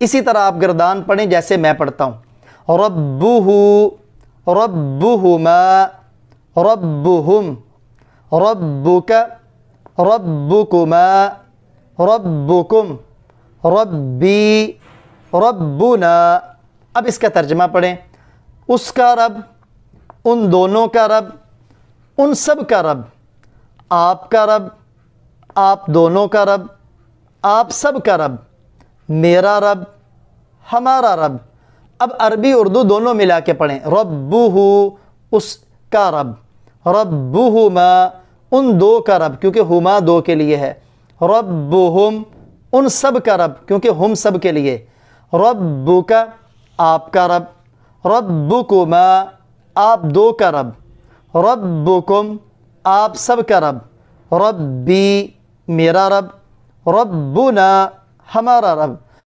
اسی طرح آپ گردان پڑھیں جیسے میں پڑھتا ہوں، ربہ، ربہما، ربہم، ربک، ربکما، ربکم، ربی، ربنا۔ اب اس کا ترجمہ پڑھیں، اس کا رب، ان دونوں کا رب، ان سب کا رب، آپ کا رب، آپ دونوں کا رب، آپ سب کا رب، میرا رب، ہمارا رب۔ اب عربی اردو دونوں ملا کے پڑھیں، ربہ، اس کا رب، ربہما، ان دو کا رب کیونکہ ہما دو کے لیے ہے، ربہم، ان سب کا رب کیونکہ ہم سب کے لیے، ربک، آپ کا رب، ربکما، آپ دو کا رب، ربکم، آپ سب کا رب، ربی، میرا رب، ربنا، ہمارا رب۔